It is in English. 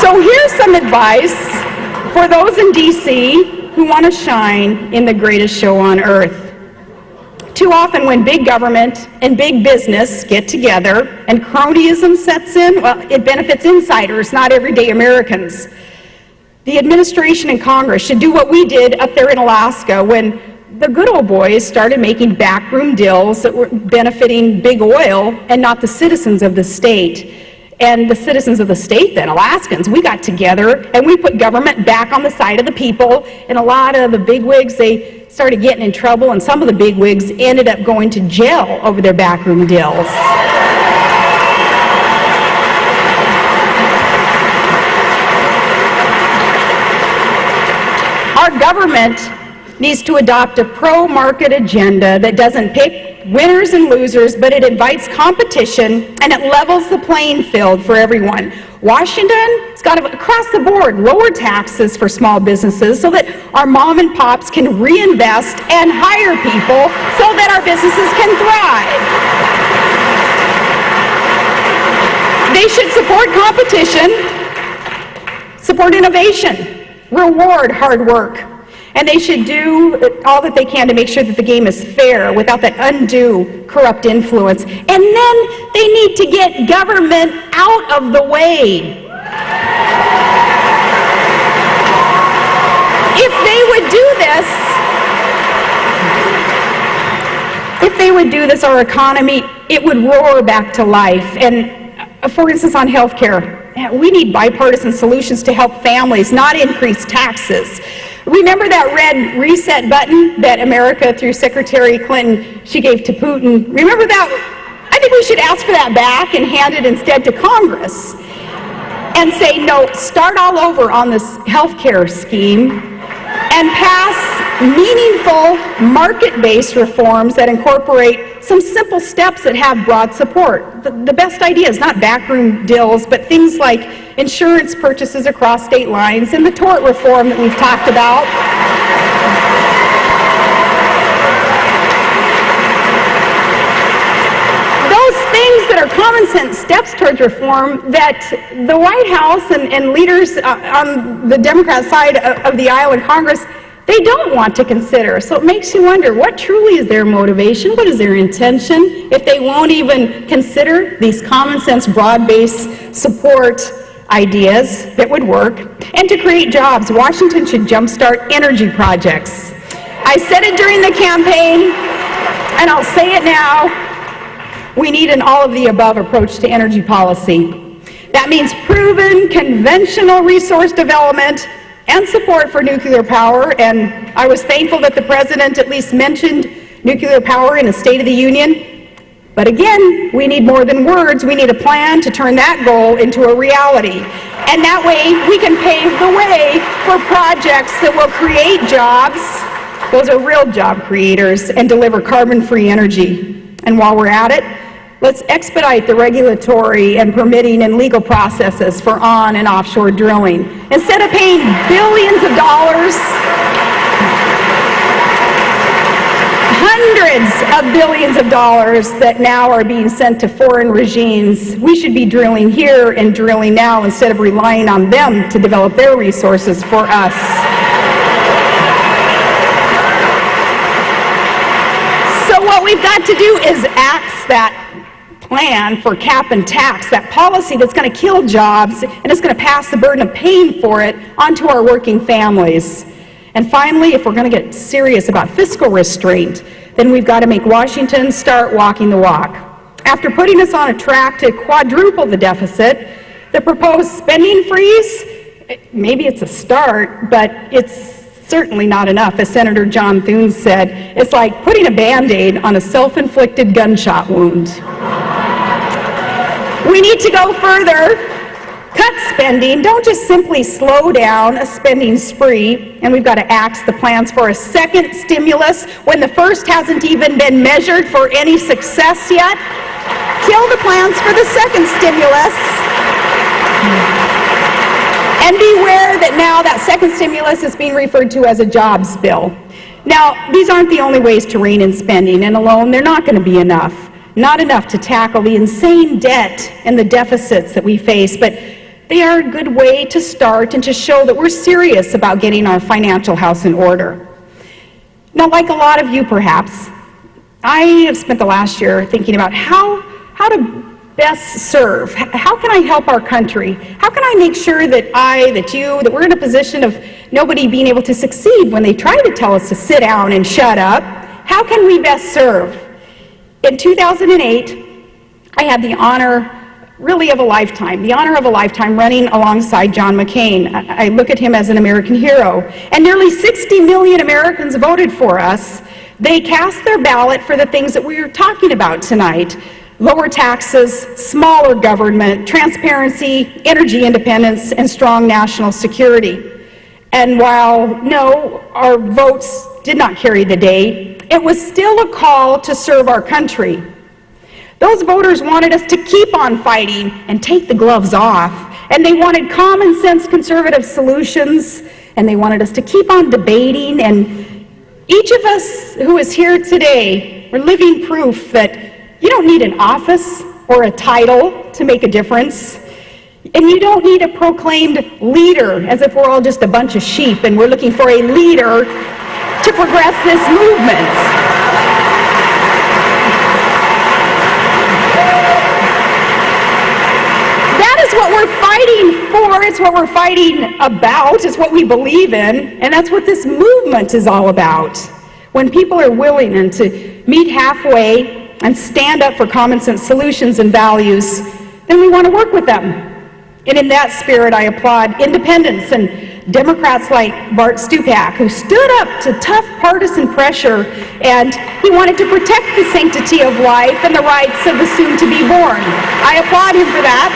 So here's some advice for those in D.C. who want to shine in the greatest show on earth. Too often when big government and big business get together and cronyism sets in, well, it benefits insiders, not everyday Americans. The administration and Congress should do what we did up there in Alaska when the good old boys started making backroom deals that were benefiting big oil and not the citizens of the state. And the citizens of the state, then, Alaskans, we got together and we put government back on the side of the people, and a lot of the bigwigs, they started getting in trouble, and some of the bigwigs ended up going to jail over their backroom deals. Our government needs to adopt a pro-market agenda that doesn't pick winners and losers, but it invites competition and it levels the playing field for everyone. Washington's got to, across the board, lower taxes for small businesses so that our mom and pops can reinvest and hire people so that our businesses can thrive. They should support competition, support innovation, reward hard work. And they should do all that they can to make sure that the game is fair without that undue corrupt influence. And then they need to get government out of the way. If they would do this, our economy, it would roar back to life. And for instance, on health care, we need bipartisan solutions to help families, not increase taxes. Remember that red reset button that America, through Secretary Clinton, she gave to Putin? Remember that? I think we should ask for that back and hand it instead to Congress and say, no, start all over on this health care scheme and pass meaningful market-based reforms that incorporate some simple steps that have broad support. The best idea is not backroom deals, but things like insurance purchases across state lines and the tort reform that we've talked about. Those things that are common sense steps towards reform that the White House and leaders on the Democrat side of the aisle in Congress, they don't want to consider. So it makes you wonder, what truly is their motivation? What is their intention if they won't even consider these common sense, broad-based support ideas that would work? And to create jobs, Washington should jumpstart energy projects. I said it during the campaign, and I'll say it now. We need an all-of-the-above approach to energy policy. That means proven conventional resource development and support for nuclear power, and I was thankful that the President at least mentioned nuclear power in a State of the Union. But again, we need more than words. We need a plan to turn that goal into a reality. And that way, we can pave the way for projects that will create jobs. Those are real job creators, and deliver carbon-free energy. And while we're at it, let's expedite the regulatory and permitting and legal processes for on and offshore drilling. Instead of paying billions of dollars, hundreds of billions of dollars that now are being sent to foreign regimes, we should be drilling here and drilling now instead of relying on them to develop their resources for us. So what we've got to do is axe that plan for cap and tax, that policy that's going to kill jobs and it's going to pass the burden of paying for it onto our working families. And finally, if we're going to get serious about fiscal restraint, then we've got to make Washington start walking the walk. After putting us on a track to quadruple the deficit, the proposed spending freeze, maybe it's a start, but it's certainly not enough. As Senator John Thune said, it's like putting a Band-Aid on a self-inflicted gunshot wound. We need to go further, cut spending, don't just simply slow down a spending spree, and we've got to axe the plans for a second stimulus when the first hasn't even been measured for any success yet. Kill the plans for the second stimulus. And beware that now that second stimulus is being referred to as a jobs bill. Now, these aren't the only ways to rein in spending, and alone they're not going to be enough. Not enough to tackle the insane debt and the deficits that we face, but They are a good way to start and to show that we're serious about getting our financial house in order. Now, like a lot of you perhaps, I have spent the last year thinking about how to best serve. How can I help our country? How can I make sure that that we're in a position of nobody being able to succeed when they try to tell us to sit down and shut up? How can we best serve? In 2008, I had the honor of a lifetime running alongside John McCain. I look at him as an American hero. And nearly 60 million Americans voted for us. They cast their ballot for the things that we are talking about tonight: lower taxes, smaller government, transparency, energy independence, and strong national security. And while, no, our votes did not carry the day, it was still a call to serve our country. Those voters wanted us to keep on fighting and take the gloves off. And they wanted common sense conservative solutions, and they wanted us to keep on debating. And each of us who is here today, we're living proof that you don't need an office or a title to make a difference. And you don't need a proclaimed leader, as if we're all just a bunch of sheep and we're looking for a leader to progress this movement. That is what we're fighting for. It's what we're fighting about. It's what we believe in. And that's what this movement is all about. When people are willing and to meet halfway and stand up for common sense solutions and values, then we want to work with them. And in that spirit, I applaud independents and Democrats like Bart Stupak, who stood up to tough partisan pressure, and he wanted to protect the sanctity of life and the rights of the soon-to-be born. I applaud him for that.